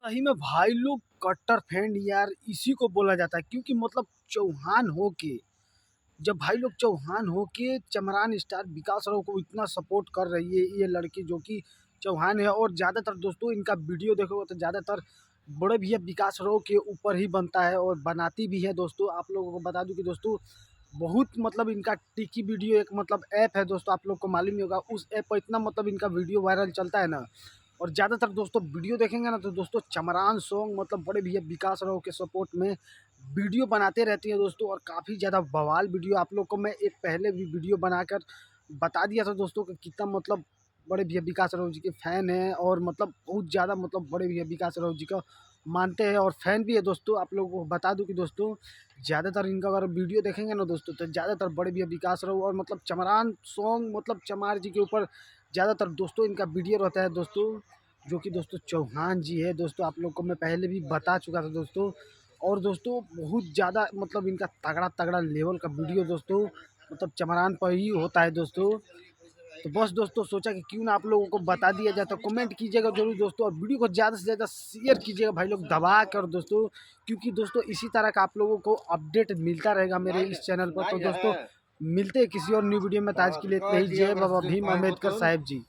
सही में भाई लोग कट्टर फैन यार इसी को बोला जाता है, क्योंकि मतलब चौहान हो के जब भाई लोग चौहान हो के चमरान स्टार विकास राव को इतना सपोर्ट कर रही है ये लड़की जो कि चौहान है। और ज़्यादातर दोस्तों इनका वीडियो देखोगे तो ज़्यादातर बड़े भैया विकास राव के ऊपर ही बनता है और बनाती भी है। दोस्तों आप लोगों को बता दूं कि दोस्तों बहुत मतलब इनका टिकी वीडियो एक मतलब ऐप है दोस्तों, आप लोग को मालूम ही होगा। उस ऐप पर इतना मतलब इनका वीडियो वायरल चलता है ना। और ज़्यादातर दोस्तों वीडियो देखेंगे ना तो दोस्तों चमरान सॉन्ग मतलब बड़े भैया विकास राव के सपोर्ट में वीडियो बनाते रहती है दोस्तों। और काफ़ी ज़्यादा बवाल वीडियो आप लोग को मैं एक पहले भी वीडियो बनाकर बता दिया था दोस्तों कि कितना मतलब बड़े भैया विकास राव जी के फ़ैन हैं और मतलब बहुत ज़्यादा मतलब बड़े भैया विकास राव जी का मानते हैं और फ़ैन भी है दोस्तों। आप लोगों को बता दूं कि दोस्तों ज़्यादातर इनका अगर वीडियो देखेंगे ना दोस्तों तो ज़्यादातर बड़े भैया विकास राव और मतलब चमरान सॉन्ग मतलब चमार जी के ऊपर ज़्यादातर दोस्तों इनका वीडियो रहता है दोस्तों, जो कि दोस्तों चौहान जी है दोस्तों। आप लोग को मैं पहले भी बता चुका था दोस्तों। और दोस्तों बहुत ज़्यादा मतलब इनका तगड़ा तगड़ा लेवल का वीडियो दोस्तों मतलब चमरान पर ही होता है दोस्तों। तो बस दोस्तों सोचा कि क्यों ना आप लोगों को बता दिया जाए, तो कमेंट कीजिएगा जरूर दोस्तों और वीडियो को ज़्यादा से ज़्यादा शेयर कीजिएगा भाई लोग दबा कर दोस्तों, क्योंकि दोस्तों इसी तरह का आप लोगों को अपडेट मिलता रहेगा मेरे इस चैनल पर। तो दोस्तों मिलते हैं किसी और न्यू वीडियो में, आज के लिए इतना ही। जय बाबा भीम अम्बेडकर साहिब जी।